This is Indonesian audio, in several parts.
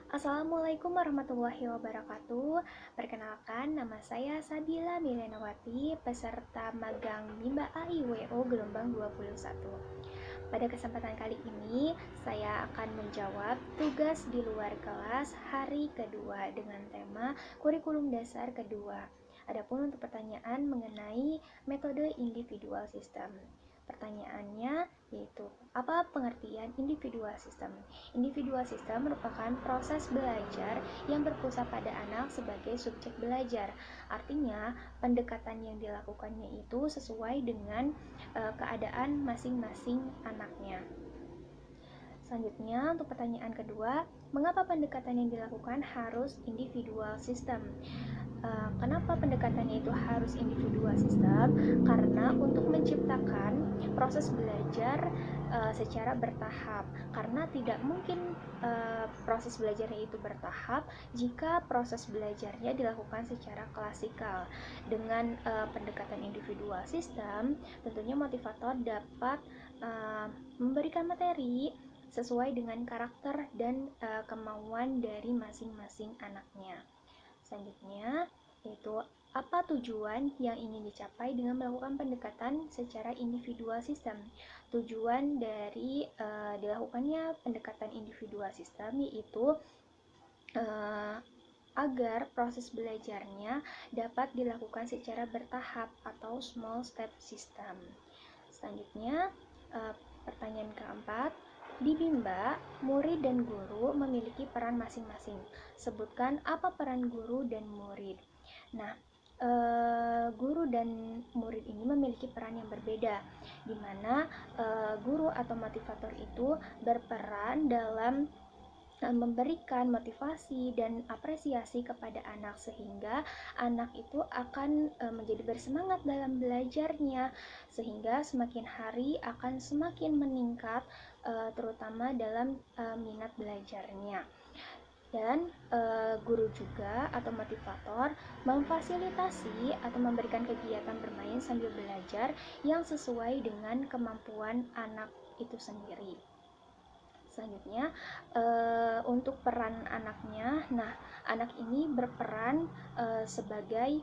Assalamualaikum warahmatullahi wabarakatuh. Perkenalkan, nama saya Sabila Milenawati, peserta magang Bimba AIWO gelombang 21. Pada kesempatan kali ini, saya akan menjawab tugas di luar kelas hari kedua dengan tema kurikulum dasar kedua. Adapun untuk pertanyaan mengenai metode individual system. Pertanyaannya yaitu, apa pengertian individual system? Individual system merupakan proses belajar yang berpusat pada anak sebagai subjek belajar. Artinya, pendekatan yang dilakukannya itu sesuai dengan keadaan masing-masing anaknya. Selanjutnya, untuk pertanyaan kedua, mengapa pendekatan yang dilakukan harus individual system? Kenapa pendekatannya itu harus individual system? Karena untuk menciptakan proses belajar secara bertahap, karena tidak mungkin proses belajarnya itu bertahap jika proses belajarnya dilakukan secara klasikal. Dengan pendekatan individual system, tentunya motivator dapat memberikan materi sesuai dengan karakter dan kemauan dari masing-masing anaknya. Selanjutnya, yaitu apa tujuan yang ingin dicapai dengan melakukan pendekatan secara individual system. Tujuan dari dilakukannya pendekatan individual system yaitu agar proses belajarnya dapat dilakukan secara bertahap atau small step system. Selanjutnya, pertanyaan keempat, di Bimba, murid dan guru memiliki peran masing-masing. Sebutkan apa peran guru dan murid. Nah, guru dan murid ini memiliki peran yang berbeda, di mana guru atau motivator itu berperan dalam memberikan motivasi dan apresiasi kepada anak sehingga anak itu akan menjadi bersemangat dalam belajarnya, sehingga semakin hari akan semakin meningkat terutama dalam minat belajarnya. Dan guru juga atau motivator memfasilitasi atau memberikan kegiatan bermain sambil belajar yang sesuai dengan kemampuan anak itu sendiri. Selanjutnya, untuk peran anaknya, nah anak ini berperan sebagai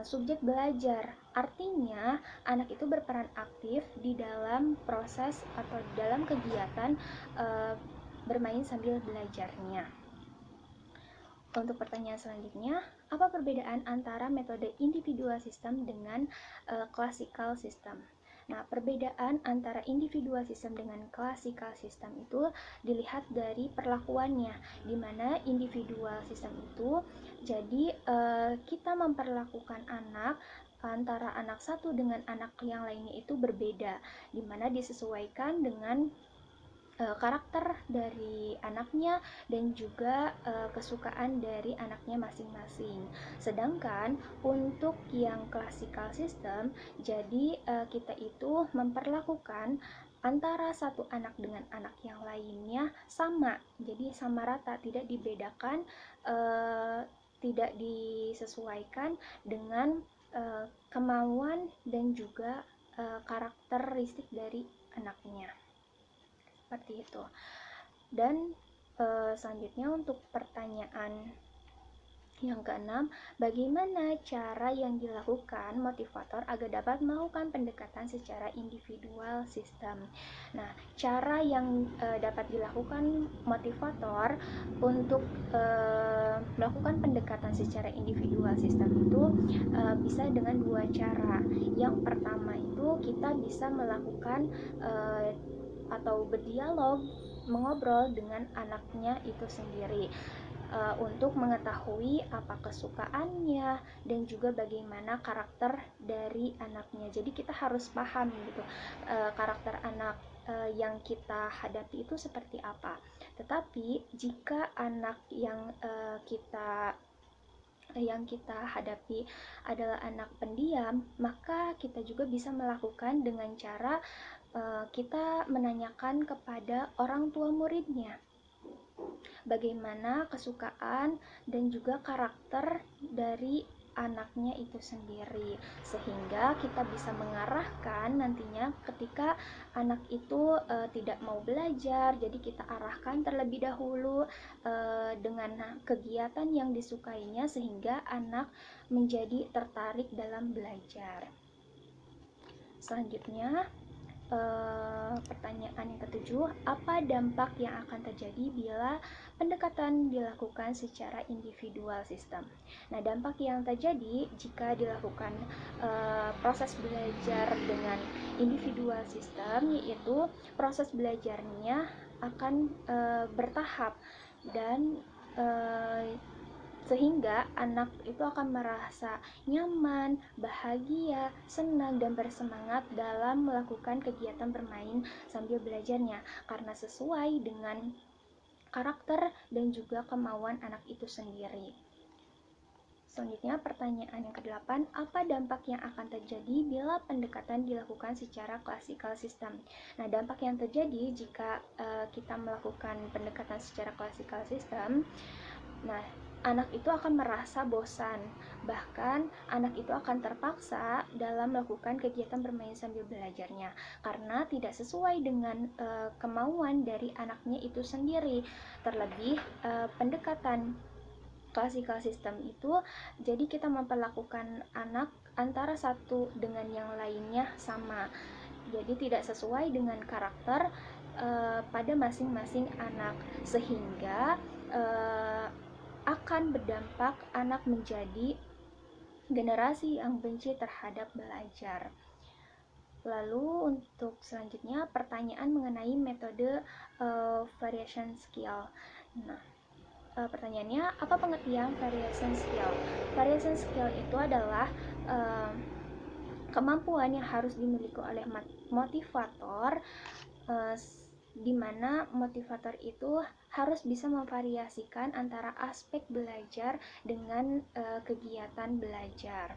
subjek belajar. Artinya, anak itu berperan aktif di dalam proses atau dalam kegiatan bermain sambil belajarnya. Untuk pertanyaan selanjutnya, apa perbedaan antara metode individual system dengan classical system? Nah, perbedaan antara individual system dengan classical system itu dilihat dari perlakuannya, di mana individual system itu jadi kita memperlakukan anak antara anak satu dengan anak yang lainnya itu berbeda, di mana disesuaikan dengan karakter dari anaknya dan juga kesukaan dari anaknya masing-masing. Sedangkan untuk yang classical system, jadi kita itu memperlakukan antara satu anak dengan anak yang lainnya sama, jadi sama rata, tidak dibedakan, tidak disesuaikan dengan kemauan dan juga karakteristik dari anaknya. Seperti itu. Dan selanjutnya untuk pertanyaan yang keenam, bagaimana cara yang dilakukan motivator agar dapat melakukan pendekatan secara individual sistem? Nah, cara yang dapat dilakukan motivator untuk melakukan pendekatan secara individual sistem itu bisa dengan dua cara. Yang pertama itu kita bisa melakukan atau berdialog, mengobrol dengan anaknya itu sendiri untuk mengetahui apa kesukaannya dan juga bagaimana karakter dari anaknya. Jadi kita harus paham gitu karakter anak yang kita hadapi itu seperti apa. Tetapi jika anak yang kita hadapi adalah anak pendiam, maka kita juga bisa melakukan dengan cara kita menanyakan kepada orang tua muridnya bagaimana kesukaan dan juga karakter dari anaknya itu sendiri, sehingga kita bisa mengarahkan nantinya ketika anak itu tidak mau belajar, jadi kita arahkan terlebih dahulu dengan kegiatan yang disukainya sehingga anak menjadi tertarik dalam belajar. Selanjutnya, pertanyaan yang ketujuh, apa dampak yang akan terjadi bila pendekatan dilakukan secara individual sistem? Nah, dampak yang terjadi jika dilakukan proses belajar dengan individual sistem, yaitu proses belajarnya akan bertahap dan sehingga anak itu akan merasa nyaman, bahagia, senang, dan bersemangat dalam melakukan kegiatan bermain sambil belajarnya karena sesuai dengan karakter dan juga kemauan anak itu sendiri. Selanjutnya, pertanyaan yang ke-8, apa dampak yang akan terjadi bila pendekatan dilakukan secara classical system? Nah, dampak yang terjadi jika kita melakukan pendekatan secara classical system, nah, anak itu akan merasa bosan, bahkan anak itu akan terpaksa dalam melakukan kegiatan bermain sambil belajarnya karena tidak sesuai dengan kemauan dari anaknya itu sendiri. Terlebih pendekatan classical system itu, jadi kita memperlakukan anak antara satu dengan yang lainnya sama, jadi tidak sesuai dengan karakter pada masing-masing anak, sehingga akan berdampak anak menjadi generasi yang benci terhadap belajar. Lalu untuk selanjutnya, pertanyaan mengenai metode variation skill. Nah, pertanyaannya, apa pengertian variation skill? Variation skill itu adalah kemampuan yang harus dimiliki oleh motivator, di mana motivator itu harus bisa memvariasikan antara aspek belajar dengan kegiatan belajar.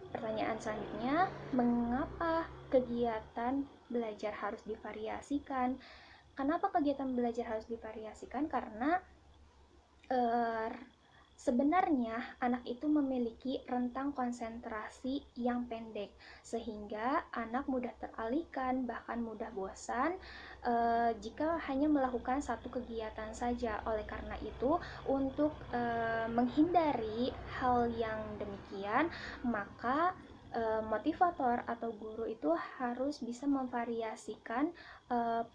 Pertanyaan selanjutnya, mengapa kegiatan belajar harus divariasikan? Kenapa kegiatan belajar harus divariasikan? Karena sebenarnya anak itu memiliki rentang konsentrasi yang pendek, sehingga anak mudah teralihkan, bahkan mudah bosan jika hanya melakukan satu kegiatan saja. Oleh karena itu, untuk menghindari hal yang demikian, maka motivator atau guru itu harus bisa memvariasikan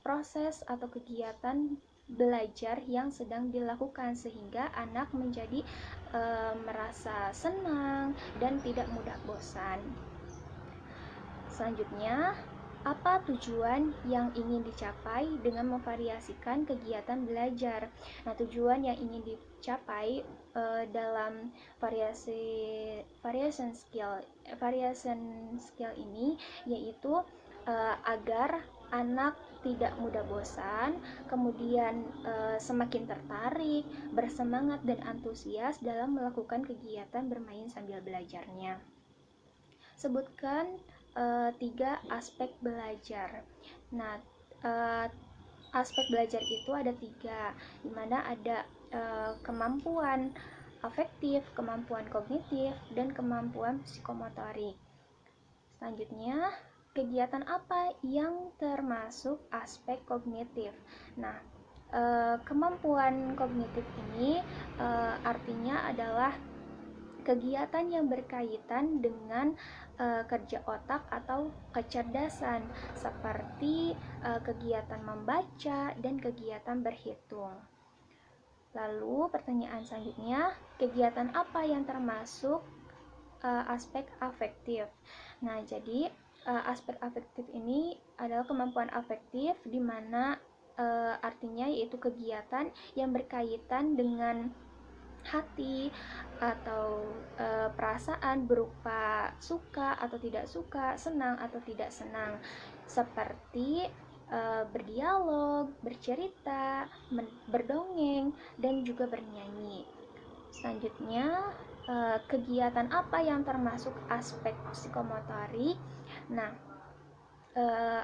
proses atau kegiatan belajar yang sedang dilakukan sehingga anak menjadi merasa senang dan tidak mudah bosan. Selanjutnya, apa tujuan yang ingin dicapai dengan memvariasikan kegiatan belajar? Nah, tujuan yang ingin dicapai dalam variation skill ini yaitu agar anak tidak mudah bosan, kemudian semakin tertarik, bersemangat dan antusias dalam melakukan kegiatan bermain sambil belajarnya. Sebutkan 3 aspek belajar. Nah, aspek belajar itu ada 3, di mana ada kemampuan afektif, kemampuan kognitif, dan kemampuan psikomotorik. Selanjutnya, kegiatan apa yang termasuk aspek kognitif? Nah, kemampuan kognitif ini artinya adalah kegiatan yang berkaitan dengan kerja otak atau kecerdasan, seperti kegiatan membaca dan kegiatan berhitung. Lalu pertanyaan selanjutnya, kegiatan apa yang termasuk aspek afektif? Nah, jadi aspek afektif ini adalah kemampuan afektif di mana artinya yaitu kegiatan yang berkaitan dengan hati atau perasaan berupa suka atau tidak suka, senang atau tidak senang, seperti berdialog, bercerita, berdongeng, dan juga bernyanyi. Selanjutnya, kegiatan apa yang termasuk aspek psikomotorik? Nah,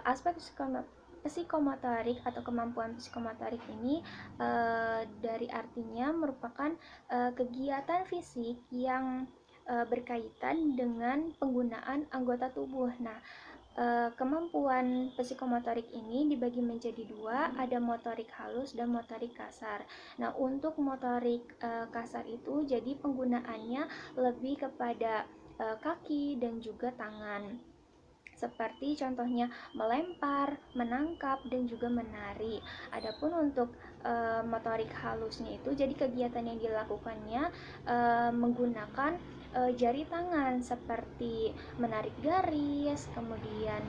aspek psikomotorik atau kemampuan psikomotorik ini dari artinya merupakan kegiatan fisik yang berkaitan dengan penggunaan anggota tubuh. Nah, kemampuan psikomotorik ini dibagi menjadi dua, ada motorik halus dan motorik kasar. Nah, untuk motorik kasar itu jadi penggunaannya lebih kepada kaki dan juga tangan. Seperti contohnya melempar, menangkap, dan juga menari. Adapun untuk motorik halusnya itu jadi kegiatan yang dilakukannya menggunakan jari tangan seperti menarik garis, kemudian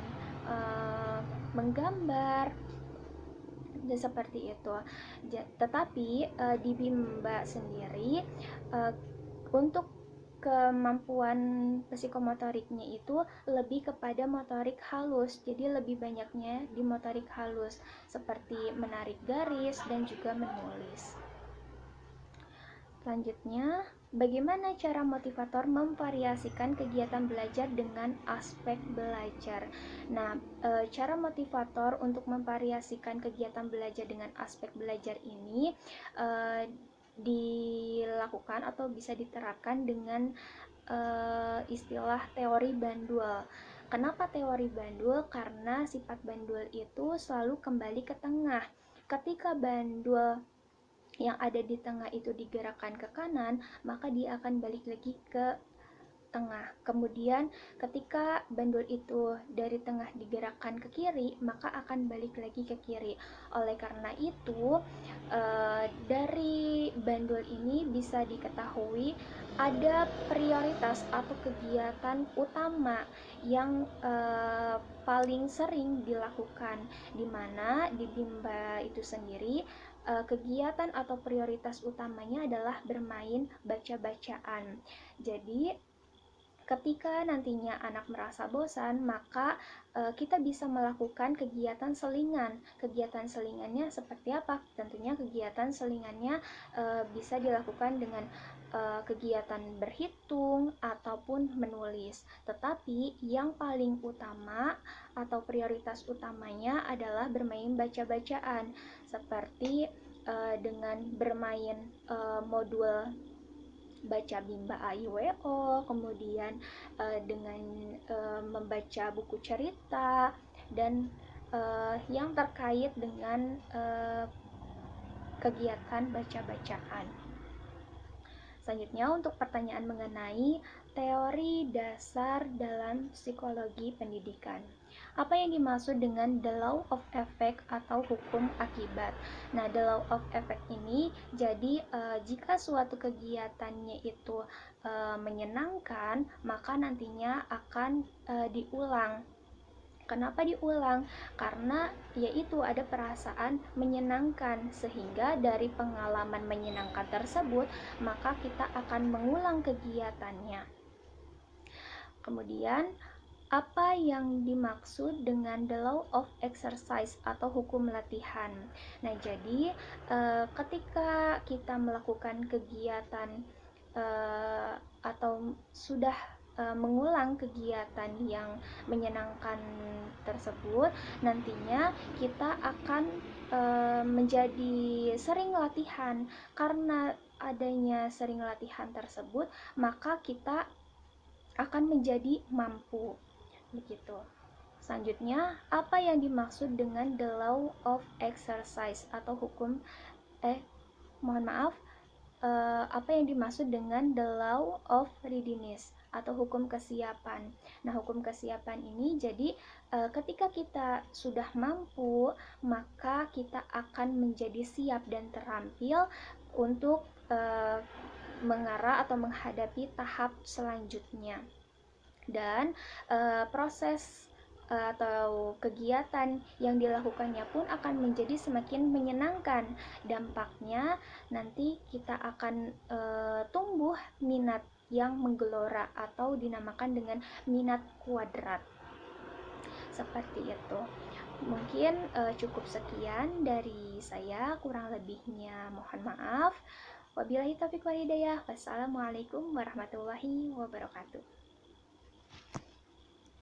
menggambar, dan seperti itu. Tetapi di Bimba sendiri untuk kemampuan psikomotoriknya itu lebih kepada motorik halus, jadi lebih banyaknya di motorik halus seperti menarik garis dan juga menulis. Selanjutnya, bagaimana cara motivator memvariasikan kegiatan belajar dengan aspek belajar? Nah, cara motivator untuk memvariasikan kegiatan belajar dengan aspek belajar ini dilakukan atau bisa diterapkan dengan istilah teori bandul. Kenapa teori bandul? Karena sifat bandul itu selalu kembali ke tengah. Ketika bandul yang ada di tengah itu digerakkan ke kanan, maka dia akan balik lagi ke tengah. Kemudian ketika bandul itu dari tengah digerakkan ke kiri, maka akan balik lagi ke kiri. Oleh karena itu, dari bandul ini bisa diketahui ada prioritas atau kegiatan utama yang paling sering dilakukan, di mana di Bimba itu sendiri kegiatan atau prioritas utamanya adalah bermain baca-bacaan. Jadi ketika nantinya anak merasa bosan, maka kita bisa melakukan kegiatan selingan. Kegiatan selingannya seperti apa? Tentunya kegiatan selingannya bisa dilakukan dengan kegiatan berhitung ataupun menulis. Tetapi yang paling utama atau prioritas utamanya adalah bermain baca-bacaan, seperti dengan bermain modul baca Bimba AIWO, kemudian dengan membaca buku cerita, dan yang terkait dengan kegiatan baca-bacaan. Selanjutnya, untuk pertanyaan mengenai teori dasar dalam psikologi pendidikan. Apa yang dimaksud dengan the law of effect atau hukum akibat? Nah, the law of effect ini jadi jika suatu kegiatannya itu menyenangkan, maka nantinya akan diulang. Kenapa diulang? Karena yaitu ada perasaan menyenangkan, sehingga dari pengalaman menyenangkan tersebut maka kita akan mengulang kegiatannya. Kemudian, apa yang dimaksud dengan the law of exercise atau hukum latihan? Nah, jadi ketika kita melakukan kegiatan atau sudah mengulang kegiatan yang menyenangkan tersebut, nantinya kita akan menjadi sering latihan. Karena adanya sering latihan tersebut, maka kita akan menjadi mampu. Begitu. Selanjutnya, apa yang dimaksud dengan the law of exercise atau hukum apa yang dimaksud dengan the law of readiness atau hukum kesiapan. Nah, hukum kesiapan ini jadi ketika kita sudah mampu, maka kita akan menjadi siap dan terampil untuk mengarah atau menghadapi tahap selanjutnya. Dan proses atau kegiatan yang dilakukannya pun akan menjadi semakin menyenangkan. Dampaknya nanti kita akan tumbuh minat yang menggelora atau dinamakan dengan minat kuadrat. Seperti itu. Mungkin cukup sekian dari saya, kurang lebihnya mohon maaf. Wabillahi taufiq wal hidayah. Wassalamualaikum warahmatullahi wabarakatuh.